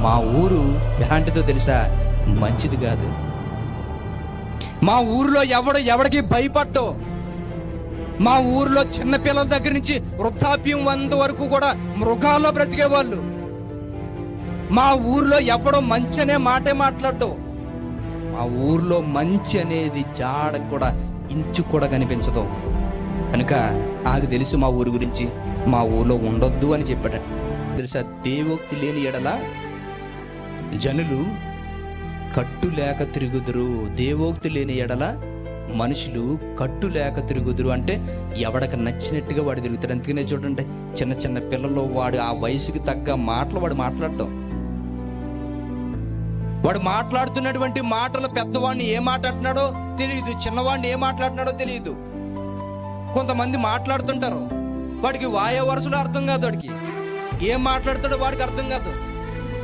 మా ఊరు ఎలాంటిదో తెలుసా? మంచిది కాదు. మా ఊరిలో ఎవడికి భయపడ్డో. మా ఊరిలో చిన్నపిల్లల దగ్గర నుంచి వృద్ధాప్యం వరకు కూడా మృగాల్లో బ్రతికేవాళ్ళు. మా ఊరిలో ఎవడో మంచి అనే మాటే మాట్లాడ్డు. మా ఊరిలో మంచి అనేది జాడ కూడా ఇంచు కూడా కనిపించదు. కనుక నాకు తెలుసు మా ఊరి గురించి, మా ఊరిలో ఉండొద్దు అని చెప్పాడు. తెలుసా, దేవోక్తి లేని ఎడల జనులు కట్టు లేక తిరుగుదురు. దేవోక్తి లేని ఎడల మనుషులు కట్టు లేక తిరుగుదురు అంటే ఎవడకి నచ్చినట్టుగా వాడు తిరుగుతాడు. అందుకనే చూడండి, చిన్న చిన్న పిల్లలు వాడు ఆ వయసుకి తగ్గ మాటలు వాడు మాట్లాడటం. వాడు మాట్లాడుతున్నటువంటి మాటలు పెద్దవాడిని ఏం మాట్లాడుతున్నాడో తెలియదు, చిన్నవాడిని ఏం మాట్లాడుతున్నాడో తెలియదు. కొంతమంది మాట్లాడుతుంటారు, వాడికి వాయో వరుసలో అర్థం కాదు, వాడికి ఏం మాట్లాడుతాడో వాడికి అర్థం కాదు.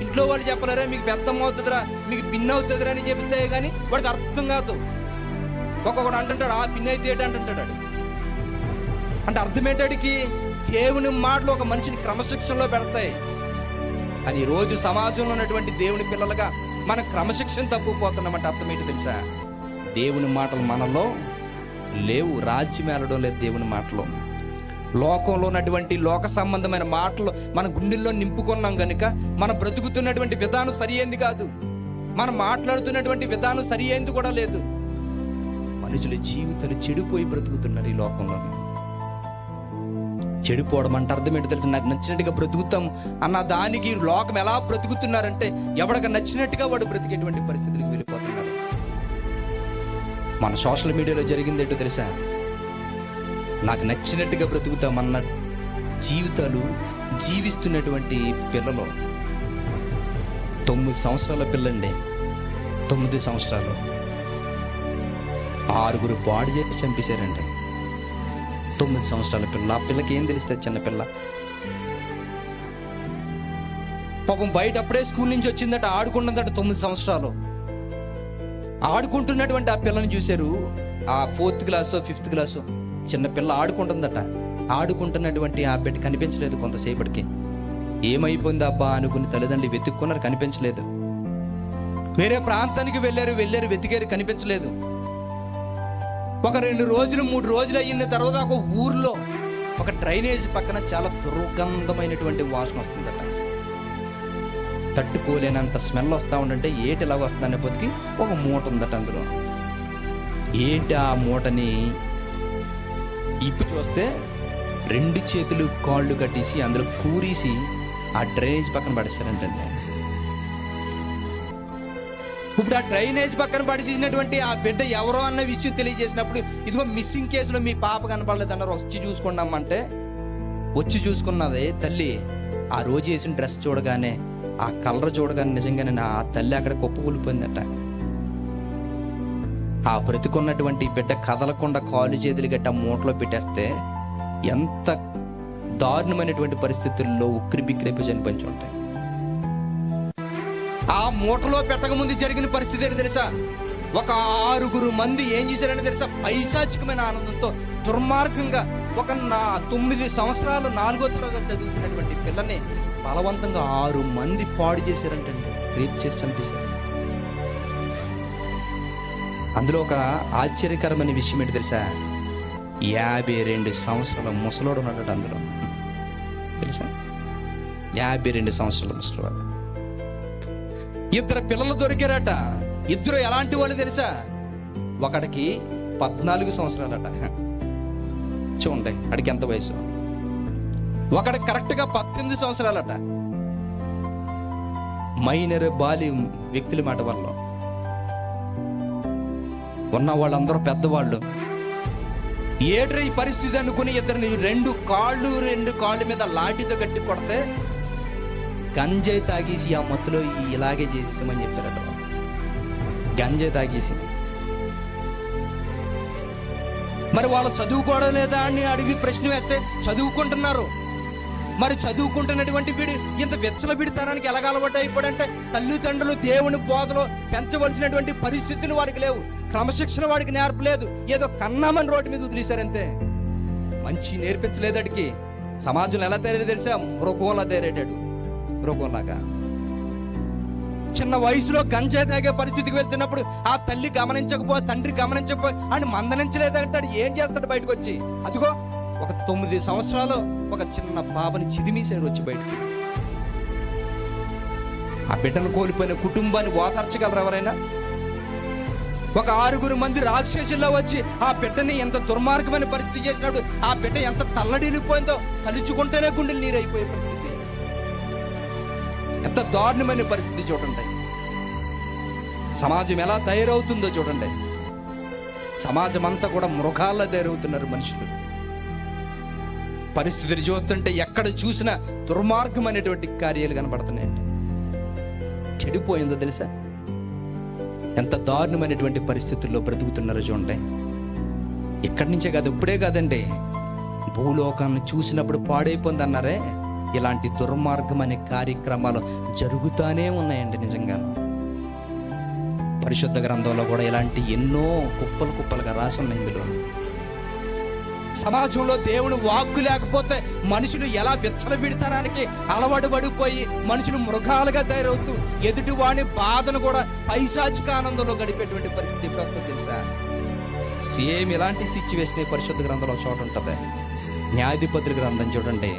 ఇంట్లో వాళ్ళు చెప్పలేరా మీకు పెద్దమ్మ అవుతుందిరా, మీకు పిన్ అవుతుందిరా అని చెప్తే కానీ వాడికి అర్థం కాదు. ఒక్కొక్కడు అంటుంటాడు ఆ పిన్ అయితే ఏంటి అంటుంటాడు. అంటే అర్థం ఏంటాడికి? దేవుని మాటలు ఒక మనిషిని క్రమశిక్షణలో పెడతాయి. అది ఈరోజు సమాజంలో ఉన్నటువంటి దేవుని పిల్లలుగా మనం క్రమశిక్షణ తప్పిపోతున్నామంటే అర్థం ఏంటి తెలుసా? దేవుని మాటలు మనలో లేవు, రాజ్యం ఏలడం లేదు దేవుని మాటలు. లోకంలో ఉన్నటువంటి లోక సంబంధమైన మాటలు మన గుండెల్లో నింపుకున్నాం కనుక మనం బ్రతుకుతున్నటువంటి విధానం సరి అయింది కాదు, మనం మాట్లాడుతున్నటువంటి విధానం సరి అయింది కూడా లేదు. మనుషుల జీవితాలు చెడిపోయి బ్రతుకుతున్నారు ఈ లోకంలో. చెడిపోవడం అంటే అర్థం ఏంటో తెలుసు? నాకు నచ్చినట్టుగా బ్రతుకుతాం అన్న దానికి లోకం ఎలా బ్రతుకుతున్నారంటే ఎవడికి నచ్చినట్టుగా వాడు బ్రతికేటువంటి పరిస్థితులకు వెళ్ళిపోతున్నారు. మన సోషల్ మీడియాలో జరిగింది ఏంటో తెలుసా? నాకు నచ్చినట్టుగా బ్రతుకుతామన్న జీవితాలు జీవిస్తున్నటువంటి పిల్లలు. 9 సంవత్సరాల పిల్లండి, 9 సంవత్సరాలు 6 పాడు చేసి చంపేశారండి. 9 సంవత్సరాల పిల్ల. ఆ పిల్లకి ఏం తెలుస్తుంది? చిన్నపిల్ల పాపం బయట అప్పుడే స్కూల్ నుంచి వచ్చిందట, ఆడుకుంటుందట. 9 సంవత్సరాలు ఆడుకుంటున్నటువంటి ఆ పిల్లని చూశారు. ఆ 4th క్లాసో 5th క్లాసో చిన్న పిల్ల ఆడుకుంటుందట. ఆడుకుంటున్నటువంటి ఆ బిడ్డ కనిపించలేదు. కొంతసేపటికి ఏమైపోయింది అబ్బా అనుకుని తల్లిదండ్రులు వెతుక్కున్నారు, కనిపించలేదు. వేరే ప్రాంతానికి వెళ్ళారు, వెతికారు, కనిపించలేదు. ఒక 2 రోజులు 3 రోజులు అయిన తర్వాత ఒక ఊర్లో ఒక డ్రైనేజ్ పక్కన చాలా దుర్గంధమైనటువంటి వాసన వస్తుందట. తట్టుకోలేనంత స్మెల్ వస్తూ ఉండంటే ఏటి ఎలాగ వస్తుందనే పొద్దుకి ఒక మూట ఉందట. అందులో ఏంటి ఆ మూటని ఇప్పు చూస్తే 2 చేతులు కాళ్ళు కట్టేసి అందులో కూరేసి ఆ డ్రైనేజ్ పక్కన పడేస్తారంటండి. ఇప్పుడు ఆ డ్రైనేజ్ పక్కన పడిచినటువంటి ఆ బిడ్డ ఎవరో అన్న విషయం తెలియజేసినప్పుడు, ఇదిగో మిస్సింగ్ కేసులో మీ పాప కనపడలేదు అన్నారు. వచ్చి చూసుకున్నామంటే వచ్చి చూసుకున్నది తల్లి. ఆ రోజు వేసిన డ్రెస్ చూడగానే, ఆ కలర్ చూడగానే నిజంగానే ఆ తల్లి అక్కడ కుప్పకూలిపోయిందట. ఆ బ్రతికున్నటువంటి బిడ్డ కదలకుండా కాళ్ళు చేతులు గట్ట మూటలో పెట్టేస్తే ఎంత దారుణమైనటువంటి పరిస్థితుల్లో ఉక్కిరి బిక్కిరైపు చనిపోయి ఉంటాయి. ఆ మూటలో పెట్టకముందు జరిగిన పరిస్థితి ఏంటి తెలుసా? ఒక 6 మంది ఏం చేశారని తెలుసా? పైశాచికమైన ఆనందంతో దుర్మార్గంగా ఒక 9 సంవత్సరాలు 4వ తరగతి చదువుతున్నటువంటి పిల్లని బలవంతంగా 6 మంది పాడు చేశారంటండి, రేప్ చేసి చంపేశారు. అందులో ఒక ఆశ్చర్యకరమైన విషయం ఏంటి తెలుసా? 52 సంవత్సరాల ముసలోడు ఉన్నాడు అందులో. తెలుసా? 52 సంవత్సరాల ముసలివాడు. 2 పిల్లలు దొరికారట. 2 ఎలాంటి వాళ్ళు తెలుసా? ఒకడికి 14 సంవత్సరాలట. చూడండి అడికి ఎంత వయసు. ఒకడికి కరెక్ట్గా 18 సంవత్సరాలట. మైనర్ బాలి వ్యక్తుల మాట వల్ల ఉన్న వాళ్ళందరూ పెద్దవాళ్ళు. ఏడ్ర ఈ పరిస్థితి అనుకుని 2 కాళ్ళు మీద లాఠీతో గట్టి కొడితే గంజాయి తాగేసి ఆ మత్తులో ఇలాగే చేసేసామని చెప్పారట. గంజాయి తాగేసి. మరి వాళ్ళు చదువుకోవడం లేదా అని అడిగి ప్రశ్న వేస్తే చదువుకుంటున్నారు. మరి చదువుకుంటున్నటువంటి వీడు ఇంత విచ్చలబిడితనానికి ఎలాగ అలవాటు అయిపోయాడంటే, తల్లిదండ్రులు దేవుని బోధలో పెంచవలసినటువంటి పరిస్థితులు వాడికి లేవు, క్రమశిక్షణ వాడికి నేర్పలేదు. ఏదో కన్నామని రోడ్డు మీద వదిలేశారంతే. మంచి నేర్పించలేదు. అడికి సమాజంలో ఎలా తయారయ్యాడు తెలుసా? మృగంలా తయారయ్యాడు, మృగంలాగా. చిన్న వయసులో గంజాయి తాగే పరిస్థితికి వెళ్తున్నప్పుడు ఆ తల్లి తండ్రి గమనించకపోయి అని మందలించలేదంటాడు. ఏం చేస్తాడు బయటకు వచ్చి? అదిగో ఒక 9 సంవత్సరాలు ఒక చిన్న పాపని చిదిమీసారు వచ్చి బయటికి. ఆ బిడ్డను కోల్పోయిన కుటుంబాన్ని ఓదార్చగలరు ఎవరైనా? ఒక 6 మంది రాక్షసుల్లో వచ్చి ఆ బిడ్డని ఎంత దుర్మార్గమైన పరిస్థితి చేసినాడు, ఆ బిడ్డ ఎంత తల్లడిల్లిపోయిందో తలుచుకుంటేనే గుండెలు నీరైపోయే పరిస్థితి. ఎంత దారుణమైన పరిస్థితి చూడండి. సమాజం ఎలా తయారవుతుందో చూడండి. సమాజం అంతా కూడా మృగాల్లో తయారవుతున్నారు మనుషులు. పరిస్థితిని చూస్తుంటే ఎక్కడ చూసినా దుర్మార్గమైనటువంటి కార్యాలు కనబడుతున్నాయండి. చెడిపోయిందో తెలుసా? ఎంత దారుణమైనటువంటి పరిస్థితుల్లో బ్రతుకుతున్నారో చూడండి. ఇక్కడి నుంచే కాదు, ఇప్పుడే కాదండి, భూలోకాన్ని చూసినప్పుడు పాడైపోయింది అన్నారే, ఇలాంటి దుర్మార్గమైన కార్యక్రమాలు జరుగుతానే ఉన్నాయండి. నిజంగా పరిశుద్ధ గ్రంథంలో కూడా ఇలాంటి ఎన్నో కుప్పలుగా రాసి ఉన్నాయి. ఇందులో సమాజంలో దేవుని వాక్కు లేకపోతే మనుషులు ఎలా విచ్చలవిడతనానికి అలవాటు పడిపోయి మనుషులు మృగాలుగా తయారవుతూ ఎదుటి వాని బాధను కూడా పైశాచిక ఆనందంలో గడిపేటువంటి పరిస్థితి ఇప్పుడు వస్తుంది తెలుసా? సేమ్ ఇలాంటి సిచ్యువేషన్ పరిశుద్ధ గ్రంథంలో చోట ఉంటుంది. న్యాయాధిపతుల గ్రంథం చూడండి.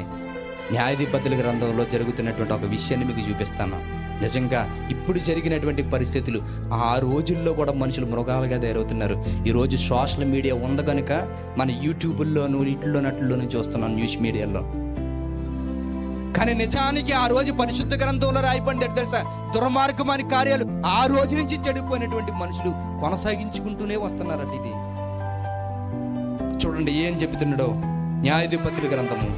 న్యాయాధిపతుల గ్రంథంలో జరుగుతున్నటువంటి ఒక విషయాన్ని మీకు చూపిస్తాను. నిజంగా ఇప్పుడు జరిగినటువంటి పరిస్థితులు, ఆ రోజుల్లో కూడా మనుషులు మృగాలుగా తయారవుతున్నారు. ఈరోజు సోషల్ మీడియా ఉంది కనుక మన యూట్యూబుల్లోనూ ఇట్లోనట్లోనూ చూస్తున్నాం, న్యూస్ మీడియాలో. కానీ నిజానికి ఆ రోజు పరిశుద్ధ గ్రంథంలో రాయబడింది తెలుసా? దుర్మార్గమైన కార్యాలు ఆ రోజు నుంచి చెడిపోయినటువంటి మనుషులు కొనసాగించుకుంటూనే వస్తున్నారట. ఇది చూడండి ఏం చెబుతున్నాడో. న్యాయాధిపతుల గ్రంథము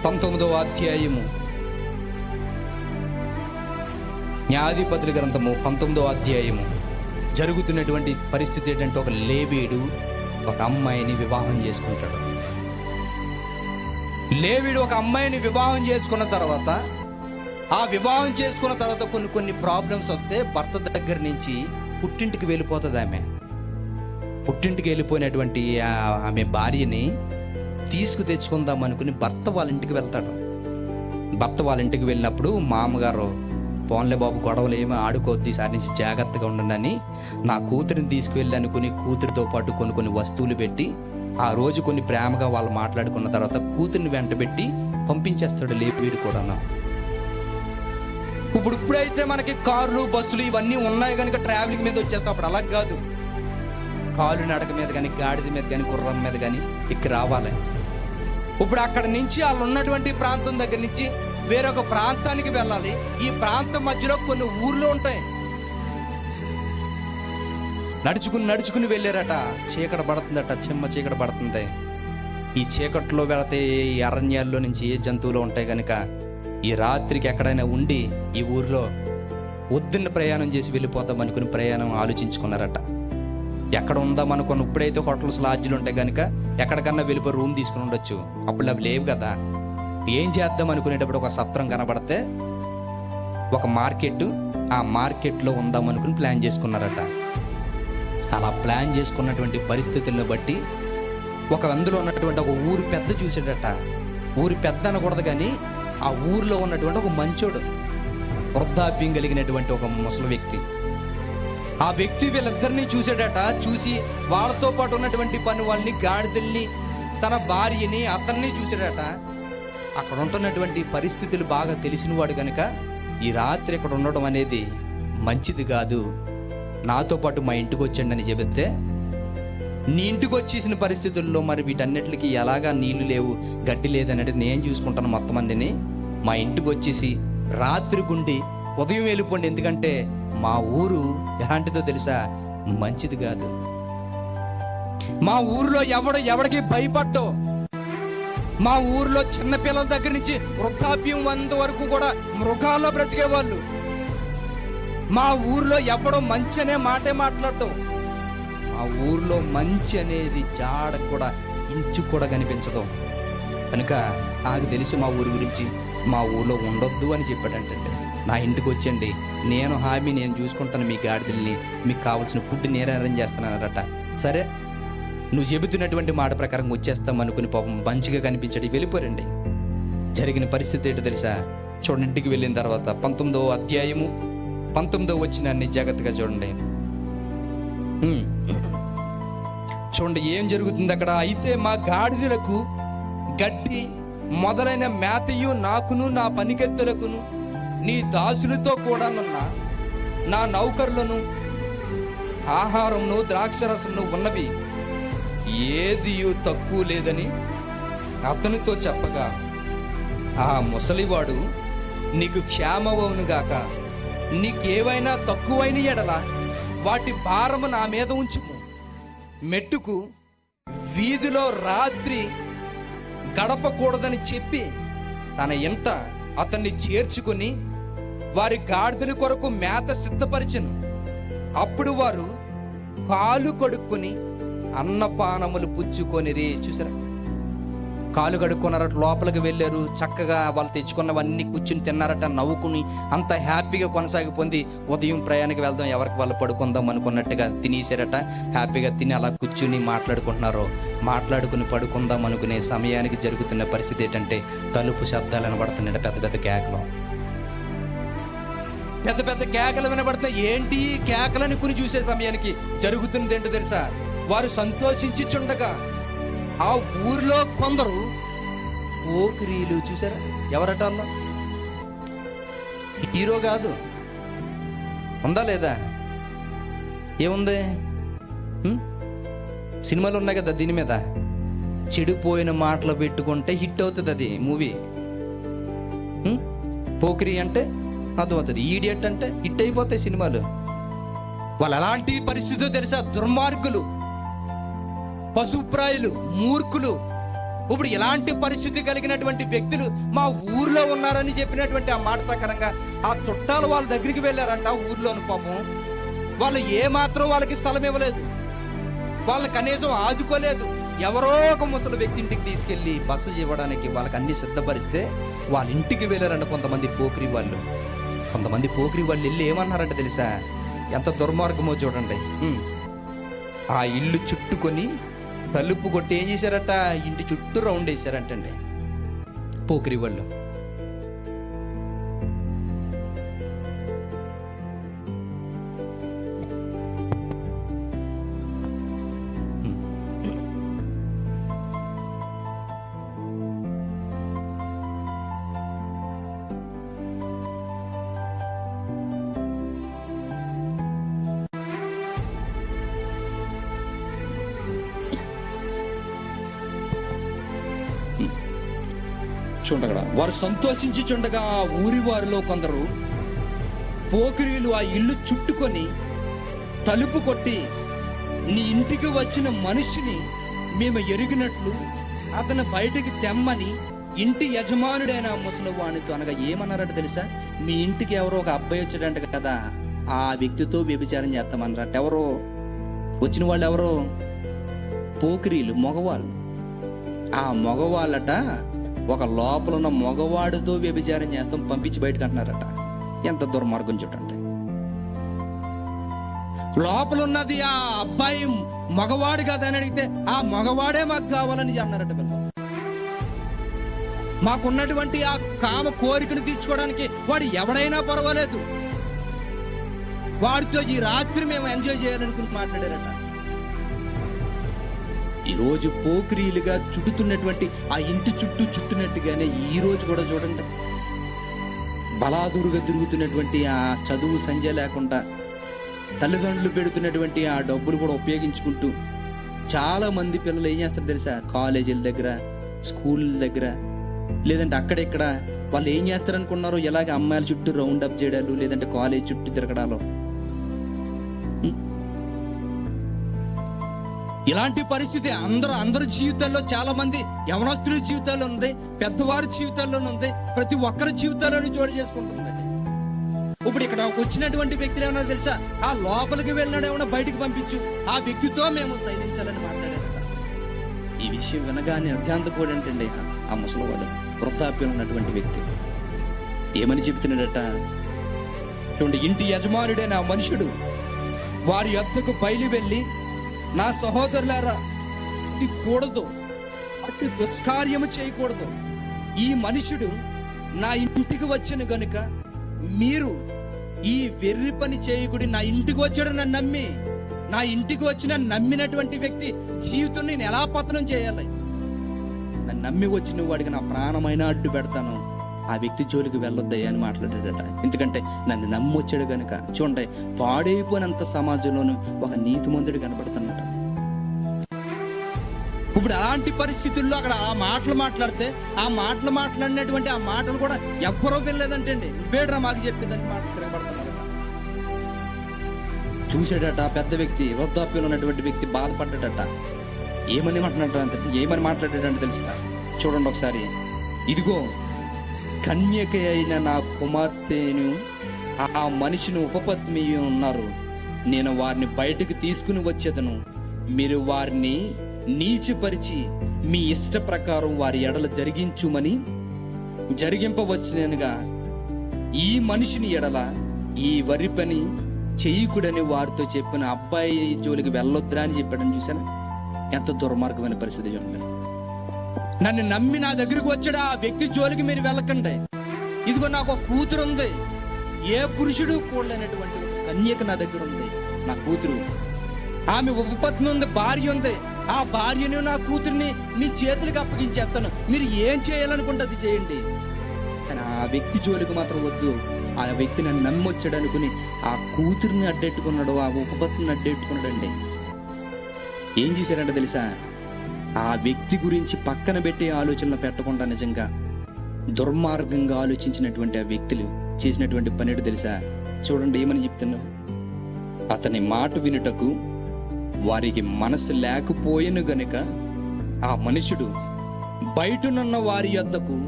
19వ అధ్యాయము. న్యాయాధిపతుల గ్రంథము 19వ అధ్యాయము. జరుగుతున్నటువంటి పరిస్థితి ఏంటంటే, ఒక లేవీయుడు ఒక అమ్మాయిని వివాహం చేసుకుంటాడు. లేవీయుడు ఒక అమ్మాయిని వివాహం చేసుకున్న తర్వాత, ఆ వివాహం చేసుకున్న తర్వాత కొన్ని ప్రాబ్లమ్స్ వస్తే భర్త దగ్గర నుంచి పుట్టింటికి వెళ్ళిపోతుంది. పుట్టింటికి వెళ్ళిపోయినటువంటి ఆమె భార్యని తెచ్చుకుందాం అనుకుని భర్త వాళ్ళ ఇంటికి వెళ్తాడు. భర్త వాళ్ళ ఇంటికి వెళ్ళినప్పుడు మామగారు, పోన్లే బాబు గొడవలు ఏమీ ఆడుకోవద్దు, ఈసారి నుంచి జాగ్రత్తగా ఉండండి అని నా కూతురిని తీసుకువెళ్ళి అనుకుని కూతురితో పాటు కొన్ని వస్తువులు పెట్టి ఆ రోజు కొన్ని ప్రేమగా వాళ్ళు మాట్లాడుకున్న తర్వాత కూతురిని వెంటబెట్టి పంపించేస్తాడు లేవీయుడు కూడా. ఇప్పుడైతే మనకి కార్లు బస్సులు ఇవన్నీ ఉన్నాయి కనుక ట్రావెలింగ్ మీద వచ్చేస్తాం. అప్పుడు అలా కాదు. కాలు నడక మీద కానీ, గాడిద మీద కానీ, గుర్రం మీద కానీ ఎక్కి రావాలి. ఇప్పుడు అక్కడ నుంచి వాళ్ళు ఉన్నటువంటి ప్రాంతం దగ్గర నుంచి వేరొక ప్రాంతానికి వెళ్ళాలి. ఈ ప్రాంతం మధ్యలో కొన్ని ఊర్లు ఉంటాయి. నడుచుకుని వెళ్ళారట. చీకటి పడుతుందట, చిమ్మ చీకటి పడుతుంది. ఈ చీకట్లో వెళితే ఈ అరణ్యాల్లో నుంచి ఏ జంతువులు ఉంటాయి కనుక ఈ రాత్రికి ఎక్కడైనా ఉండి ఈ ఊర్లో వద్దున్న ప్రయాణం చేసి వెళ్ళిపోతాం అనుకుని ప్రయాణం ఆలోచించుకున్నారట. ఎక్కడ ఉందాం అనుకున్న, ఇప్పుడైతే హోటల్స్ లాడ్జ్లు ఉంటాయి కనుక ఎక్కడికన్నా వెళ్ళిపోయి రూమ్ తీసుకుని ఉండొచ్చు. అప్పుడు అవి లేవు కదా. ఏం చేద్దాం అనుకునేటప్పుడు ఒక సత్రం కనబడితే ఒక మార్కెట్, ఆ మార్కెట్లో ఉందాం అనుకుని ప్లాన్ చేసుకున్నారట. అలా ప్లాన్ చేసుకున్నటువంటి పరిస్థితులను బట్టి అందులో ఉన్నటువంటి ఒక ఊరు పెద్ద చూసాడట. ఊరి పెద్ద అనకూడదు కానీ ఆ ఊరిలో ఉన్నటువంటి ఒక మంచోడు, వృద్ధాప్యం కలిగినటువంటి ఒక ముసలి వ్యక్తి. ఆ వ్యక్తి వీళ్ళిద్దరినీ చూసాడట. చూసి వాళ్ళతో పాటు ఉన్నటువంటి పని వాళ్ళని, గాడిదల్ని, తన భార్యని, అతన్ని చూసాడట. అక్కడ ఉంటున్నటువంటి పరిస్థితులు బాగా తెలిసినవాడు కనుక ఈ రాత్రి ఇక్కడ ఉండడం అనేది మంచిది కాదు, నాతో పాటు మా ఇంటికి వచ్చండి అని చెబితే, నీ ఇంటికి వచ్చేసిన పరిస్థితుల్లో మరి వీటన్నిటికి ఎలాగా నీళ్లు లేవు, గడ్డి లేదనేది నేను చూసుకుంటాను మొత్తం మందిని, మా ఇంటికి వచ్చేసి రాత్రి గుండి ఉదయం వెళ్ళిపోండి, ఎందుకంటే మా ఊరు ఎలాంటిదో తెలుసా, మంచిది కాదు. మా ఊరిలో ఎవడికి భయపడ్డో, మా ఊరిలో చిన్నపిల్లల దగ్గర నుంచి వృద్ధాప్యం వరకు కూడా మృగాల్లో బ్రతికేవాళ్ళు. మా ఊరిలో ఎవడో మంచి అనే మాటే మాట్లాడటం. మా ఊరిలో మంచి అనేది జాడ కూడా ఇంచు కూడా కనిపించదు. కనుక నాకు తెలిసి మా ఊరి గురించి, మా ఊరిలో ఉండొద్దు అని చెప్పాడంటే, నా ఇంటికి వచ్చండి, నేను నేను చూసుకుంటాను, మీ గాడిదల్ని, మీకు కావాల్సిన ఫుడ్ నేనే అరేంజ్ చేస్తున్నానట. సరే నువ్వు చెబుతున్నటువంటి మాట ప్రకారం వచ్చేస్తాం అనుకుని పాపం మంచిగా కనిపించడం వెళ్ళిపోరండి. జరిగిన పరిస్థితి ఏంటో తెలుసా? చూడండి, ఇంటికి వెళ్ళిన తర్వాత 19వ అధ్యాయము 19వ వచనాన్ని జాగ్రత్తగా చూడండి. చూడండి ఏం జరుగుతుంది అక్కడ. అయితే మా గాడిదలకు గడ్డి మొదలైన మేతయు నాకును నా పనికెత్తులకును నీ దాసులతో కూడా నా నౌకరులను ఆహారమును ద్రాక్షరసమును ఉన్నవి ఏదియు తక్కువ లేదని అతనితో చెప్పగా, ఆ ముసలివాడు, నీకు క్షేమవనుగాక, నీకేవైనా తక్కువైన ఎడల వాటి భారము నా మీద ఉంచుము, మెట్టుకు వీధిలో రాత్రి గడపకూడదని చెప్పి తన ఇంట అతన్ని చేర్చుకుని వారి గాడిదల కొరకు మేత సిద్ధపరిచెను. అప్పుడు వారు కాలు కడుక్కొని అన్నపానములు పుచ్చుకొనిరి. చూసారా, కాలు కడుక్కున్నారట, లోపలికి వెళ్ళారు, చక్కగా వాళ్ళు తెచ్చుకున్నవన్నీ కూర్చుని తిన్నారట, నవ్వుకుని అంత హ్యాపీగా కొనసాగిపోయింది. ఉదయం ప్రయాణానికి వెళ్దాం, ఎవరికి వాళ్ళు పడుకుందాం అనుకున్నట్టుగా తినేసారట. హ్యాపీగా తిని అలా కూర్చుని మాట్లాడుకుని పడుకుందాం అనుకునే సమయానికి జరుగుతున్న పరిస్థితి ఏంటంటే, తలుపు శబ్దాలు వినబడుతున్నాయి, పెద్ద పెద్ద కేకలు వినబడుతున్నాయి. ఏంటి కేకలని కొని చూసే సమయానికి జరుగుతున్నది ఏంటో తెలుసా? వారు సంతోషించి చుండగా ఆ ఊరిలో కొందరు పోకిరీలు. చూసారా, ఎవరట వాళ్ళు? హీరో కాదు, ఉందా లేదా? ఏముంది? సినిమాలు ఉన్నాయి కదా, దీని మీద చెడిపోయిన మాటలు పెట్టుకుంటే హిట్ అవుతుంది అది మూవీ. పోకిరి అంటే అర్థమవుతుంది, ఈడియట్ అంటే హిట్ అయిపోతాయి సినిమాలు. వాళ్ళు ఎలాంటి పరిస్థితితో తెలుసా? దుర్మార్గులు, పశుప్రాయులు, మూర్ఖులు. ఇప్పుడు ఎలాంటి పరిస్థితి కలిగినటువంటి వ్యక్తులు మా ఊర్లో ఉన్నారని చెప్పినటువంటి ఆ మాట ప్రకారంగా ఆ చుట్టాలు వాళ్ళ దగ్గరికి వెళ్ళారంట. ఊర్లోని పాపం వాళ్ళు ఏమాత్రం వాళ్ళకి స్థలం ఇవ్వలేదు, వాళ్ళని కనీసం ఆదుకోలేదు. ఎవరో ఒక ముసలి వ్యక్తి ఇంటికి తీసుకెళ్ళి బస చేయడానికి వాళ్ళకి అన్ని సిద్ధపరిస్తే వాళ్ళ ఇంటికి వెళ్ళారంట కొంతమంది పోకిరి వాళ్ళు. వెళ్ళి ఏమన్నారంటే తెలుసా? ఎంత దుర్మార్గమో చూడండి. ఆ ఇల్లు చుట్టుకొని తలుపు కొట్టి ఏం చేశారట? ఇంటి చుట్టూ రౌండ్ వేశారంటండి పోకిరి వాళ్ళు. చూడగా వారు సంతోషించి చుండగా ఆ ఊరి వారిలో కొందరు పోకిరీలు ఆ ఇల్లు చుట్టుకొని తలుపు కొట్టి, నీ ఇంటికి వచ్చిన మనిషిని మేము ఎరిగినట్లు అతను బయటికి తెమ్మని ఇంటి యజమానుడైన ముసలివానితో అనగా ఏమన్నారట తెలుసా? మీ ఇంటికి ఎవరో ఒక అబ్బాయి వచ్చాడంట కదా, ఆ వ్యక్తితో వ్యభిచారం చేస్తామన్నారట. ఎవరో వచ్చిన వాళ్ళు ఎవరో? పోకిరీలు, మగవాళ్ళు. ఆ మగవాళ్ళట ఒక లోపల ఉన్న మగవాడితో వ్యభిచారం చేస్తాం, పంపించి బయటకు అంటున్నారట. ఎంత దుర్మార్గం చూడండి. లోపల ఉన్నది ఆ అబ్బాయి మగవాడు కదా అని అడిగితే ఆ మగవాడే మాకు కావాలని అన్నారట. పిల్లలు మాకున్నటువంటి ఆ కామ కోరికను తీర్చుకోవడానికి వాడు ఎవడైనా పర్వాలేదు, వాడితో ఈ రాత్రి మేము ఎంజాయ్ చేయాలనుకుని మాట్లాడారట. ఈరోజు పోకిరీలుగా చుట్టుతున్నటువంటి ఆ ఇంటి చుట్టూ చుట్టినట్టుగానే ఈ రోజు కూడా చూడండి, బలాదురుగా తిరుగుతున్నటువంటి ఆ చదువు సంజయ్ లేకుండా తల్లిదండ్రులు పెడుతున్నటువంటి ఆ డబ్బులు కూడా ఉపయోగించుకుంటూ చాలా మంది పిల్లలు ఏం చేస్తారు తెలుసా? కాలేజీల దగ్గర, స్కూల్ దగ్గర, లేదంటే అక్కడెక్కడ వాళ్ళు ఏం చేస్తారు అనుకున్నారు? ఎలాగ అమ్మాయిల చుట్టూ రౌండ్ అప్ చేయడాలు, లేదంటే కాలేజ్ చుట్టూ తిరగడాలు. ఇలాంటి పరిస్థితి అందరి జీవితాల్లో, చాలా మంది యవనస్తుల జీవితాల్లో ఉంది, పెద్దవారి జీవితాల్లో ఉంది, ప్రతి ఒక్కరి జీవితాల్లోనూ చోటు చేసుకుంటుందండి. ఇప్పుడు ఇక్కడ వచ్చినటువంటి వ్యక్తులు ఏమన్నా తెలుసా? ఆ లోపలికి వెళ్ళినాడు ఏమన్నా బయటికి పంపించు, ఆ వ్యక్తితో మేము సైనించాలని మాట్లాడారట. ఈ విషయం వినగానే అత్యంతపోడు ఏంటండి ఆ ముసలివాడు, వృద్ధాప్యం ఉన్నటువంటి వ్యక్తి ఏమని చెబుతున్నాడట చూడండి. ఇంటి యజమానుడైన ఆ మనుషుడు వారి యొద్దకు బయలు వెళ్ళి, నా సహోదరులారా, ఇది కూడదు, అటు దుష్కార్యము చేయకూడదు, ఈ మనుషుడు నా ఇంటికి వచ్చాను గనుక మీరు ఈ వెర్రి పని చేయకుడి. నా ఇంటికి వచ్చాడు నన్ను నమ్మి, నా ఇంటికి వచ్చిన నమ్మినటువంటి వ్యక్తి జీవితం నేను ఎలా పతనం చేయాలి? నన్ను నమ్మి వచ్చిన వాడికి నా ప్రాణమైన అడ్డు పెడతాను, ఆ వ్యక్తి జోలికి వెళ్ళొద్దయ్యా అని మాట్లాడాడట. ఎందుకంటే నన్ను నమ్మొచ్చాడు గనుక. చూడండి, పాడైపోయినంత సమాజంలోనూ ఒక నీతిమంతుడు కనబడుతున్నాడు. ఇప్పుడు అలాంటి పరిస్థితుల్లో అక్కడ ఆ మాటలు మాట్లాడితే ఆ మాటలు మాట్లాడినటువంటి ఆ మాటలు కూడా ఎవ్వరో వినలేదంటే అండి, నువ్వేడ్రా మాకు చెప్పిందని మాట తిరగబడుతున్నారట. చూసాడట పెద్ద వ్యక్తి, వృద్ధాప్యంలో ఉన్నటువంటి వ్యక్తి బాధపడ్డాడట. ఏమని మాట్లాడాడంటే తెలుసా? చూడండి ఒకసారి. ఇదిగో కన్యక అయిన నా కుమార్తెను ఆ మనిషిని ఉపపత్ని ఉన్నారు, నేను వారిని బయటకు తీసుకుని వచ్చేదను. మీరు వారిని నీచిపరిచి మీ ఇష్ట ప్రకారం వారి ఎడల జరిగింపవచ్చునేనుగా ఈ మనిషిని ఎడల ఈ వరి పని చెయ్యకుడని వారితో చెప్పిన అబ్బాయి జోలికి వెళ్ళొద్దురా అని చెప్పాడని చూసాను. ఎంత దుర్మార్గమైన పరిస్థితి చూడండి. నన్ను నమ్మి నా దగ్గరికి వచ్చాడు ఆ వ్యక్తి జోలికి మీరు వెళ్ళకండి. ఇదిగో నాకు ఒక కూతురు ఉంది, ఏ పురుషుడు కూడలేనటువంటి కన్యక నా దగ్గర ఉంది, నా కూతురు. ఆమె ఉపపత్ని ఉంది, భార్య ఉంది. ఆ భార్యను నా కూతుర్ని మీ చేతులకు అప్పగించేస్తాను, మీరు ఏం చేయాలనుకుంటే అది చేయండి. కానీ ఆ వ్యక్తి జోలికి మాత్రం వద్దు. ఆ వ్యక్తి నన్ను నమ్మొచ్చాడు అనుకుని ఆ కూతుర్ని అడ్డెట్టుకున్నాడు, ఆ ఉపపత్నిని అడ్డెట్టుకున్నాడండి. ఏం చేశాడంటే తెలుసా? ఆ వ్యక్తి గురించి పక్కన పెట్టే ఆలోచనలు పెట్టకుండా నిజంగా దుర్మార్గంగా ఆలోచించినటువంటి ఆ వ్యక్తులు చేసినటువంటి పనేడు తెలుసా? చూడండి ఏమని చెప్తున్నావు. అతని మాట వినుటకు వారికి మనసు లేకపోయిన గనుక ఆ మనుషుడు బయటనున్న వారి యొద్దకు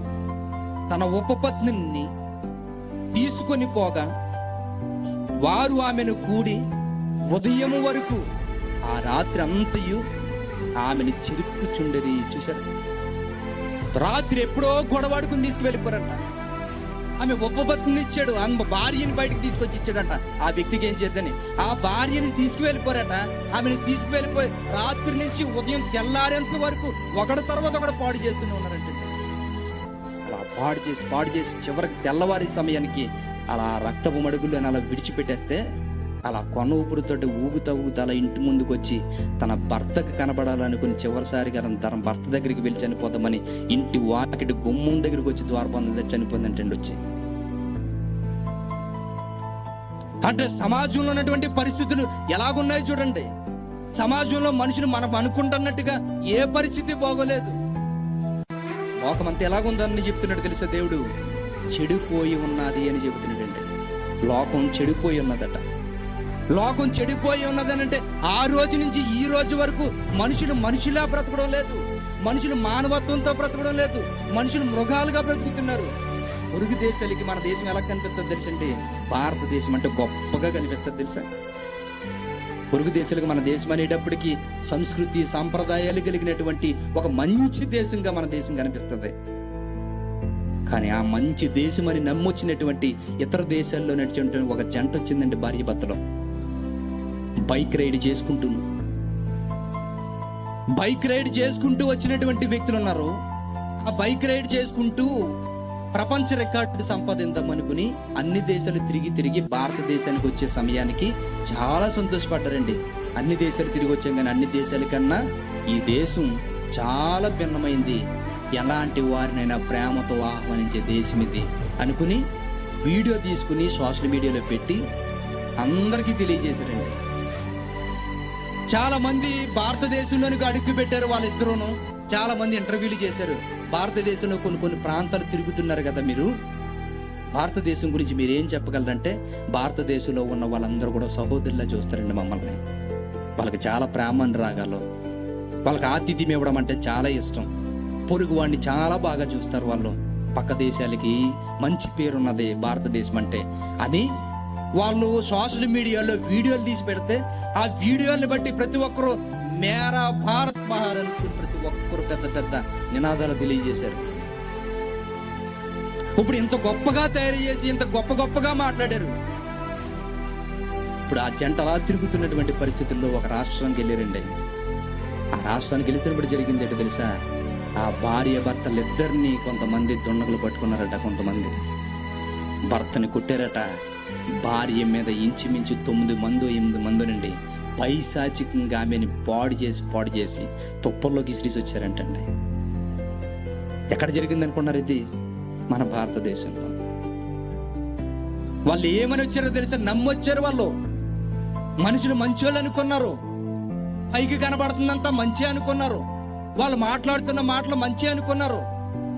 తన ఉపపత్నిని తీసుకొని పోగా వారు ఆమెను కూడి ఉదయం వరకు ఆ రాత్రి అంతయు ఆమెను చెరుపుచుండరి. చూసారు, రాత్రి ఎప్పుడో గొడవాడుకుని తీసుకువెళ్ళిపోరంట. ఆమె ఉపపత్నిని ఇచ్చాడు, ఆమె భార్యని బయటకు తీసుకొచ్చి ఇచ్చాడంట. ఆ వ్యక్తికి ఏం చేద్దని ఆ భార్యని తీసుకువెళ్ళిపోరట. ఆమెను తీసుకువెళ్ళిపోయి రాత్రి నుంచి ఉదయం తెల్లారేంత వరకు ఒకటి తర్వాత ఒకటి పాడు చేస్తూనే ఉన్నారంటే. అలా పాడు చేసి చివరికి తెల్లవారి సమయానికి అలా రక్తపు మడుగులు అని అలా విడిచిపెట్టేస్తే అలా కొన ఊపిరితో ఊగుతా అలా ఇంటి ముందుకు వచ్చి తన భర్తకు కనబడాలనుకుని చివరిసారిగా తన భర్త దగ్గరికి వెళ్ళి చనిపోదామని ఇంటి వాకిటి గుమ్మం దగ్గరికి వచ్చి ద్వారబంధం దగ్గర చనిపోయిందంటే వచ్చి. అంటే సమాజంలో ఉన్నటువంటి పరిస్థితులు ఎలాగున్నాయో చూడండి. సమాజంలో మనుషులు మనం అనుకుంటున్నట్టుగా ఏ పరిస్థితి బాగోలేదు. లోకమంతా ఎలాగుందని చెప్తున్నాడు తెలుసా దేవుడు? చెడిపోయి ఉన్నది అని చెబుతున్నాడండి. లోకం చెడిపోయి ఉన్నదట. లోకం చెడిపోయి ఉన్నదనంటే ఆ రోజు నుంచి ఈ రోజు వరకు మనుషులా బ్రతకడం లేదు, మనుషులు మానవత్వంతో బ్రతకడం లేదు, మనుషులు మృగాలుగా బ్రతుకుతున్నారు. పొరుగు దేశాలకి మన దేశం ఎలా కనిపిస్తుంది తెలుసండి? భారతదేశం అంటే గొప్పగా కనిపిస్తుంది తెలుసా? పొరుగు దేశాలకు మన దేశం అనేటప్పటికీ సంస్కృతి సాంప్రదాయాలు కలిగినటువంటి ఒక మంచి దేశంగా మన దేశం కనిపిస్తుంది. కానీ ఆ మంచి దేశం అని నమ్మొచ్చినటువంటి ఇతర దేశాల్లో నడిచినటువంటి ఒక జంట వచ్చిందండి, భార్య భర్తలో. బైక్ రైడ్ చేసుకుంటూ వచ్చినటువంటి వ్యక్తులు ఉన్నారు. ఆ బైక్ రైడ్ చేసుకుంటూ ప్రపంచ రికార్డు సంపాదిద్దాం అనుకుని అన్ని దేశాలు తిరిగి భారతదేశానికి వచ్చే సమయానికి చాలా సంతోషపడ్డారండి. అన్ని దేశాలు తిరిగి వచ్చాం, కానీ అన్ని దేశాల కన్నా ఈ దేశం చాలా భిన్నమైంది, ఎలాంటి వారినైనా ప్రేమతో ఆహ్వానించే దేశం ఇది అనుకుని వీడియో తీసుకుని సోషల్ మీడియాలో పెట్టి అందరికీ తెలియజేశారండి. చాలా మంది భారతదేశంలోనికి అడుగు పెట్టారు వాళ్ళిద్దరూను. చాలా మంది ఇంటర్వ్యూలు చేశారు. భారతదేశంలో కొన్ని ప్రాంతాలు తిరుగుతున్నారు కదా మీరు, భారతదేశం గురించి మీరు ఏం చెప్పగలరంటే, భారతదేశంలో ఉన్న వాళ్ళందరూ కూడా సహోదరులా చూస్తారండి మమ్మల్ని. వాళ్ళకి చాలా ప్రేమ అనురాగాలు, వాళ్ళకి ఆతిథ్యం ఇవ్వడం అంటే చాలా ఇష్టం. పొరుగు వాడిని చాలా బాగా చూస్తారు వాళ్ళు. పక్క దేశాలకి మంచి పేరున్నది భారతదేశం అంటే అని వాళ్ళు సోషల్ మీడియాలో వీడియోలు తీసి పెడితే ఆ వీడియోని బట్టి ప్రతి ఒక్కరూ మేరా భారత్ మహార్ అనుకుని ప్రతి ఒక్కరు పెద్ద నినాదాలు తెలియజేశారు. ఇప్పుడు ఇంత గొప్పగా తయారు చేసి ఇంత గొప్పగా మాట్లాడారు. ఇప్పుడు ఆ జంట అలా తిరుగుతున్నటువంటి పరిస్థితుల్లో ఒక రాష్ట్రానికి వెళ్ళారండి. ఆ రాష్ట్రానికి వెళుతున్నప్పుడు జరిగింది ఏంటో తెలుసా? ఆ భార్య భర్తలు ఇద్దరిని కొంతమంది దుండగులు పట్టుకున్నారట. కొంతమంది భర్తని కొట్టారట. భార్య మీద ఇంచుమించు 9 మందో 8 మందో నుండి పైశాచికంగా ఆమెని పాడు చేసి తుప్పల్లోకి ఇసిరిసి వచ్చారంటండి. ఎక్కడ జరిగింది అనుకున్నారు? ఇది మన భారతదేశంలో. వాళ్ళు ఏమని వచ్చారో తెలుసా? నమ్మొచ్చారు. వాళ్ళు మనుషులు మంచోళ్ళు అనుకున్నారు. పైకి కనబడుతుందంతా మంచి అనుకున్నారు. వాళ్ళు మాట్లాడుతున్న మాటలు మంచి అనుకున్నారు.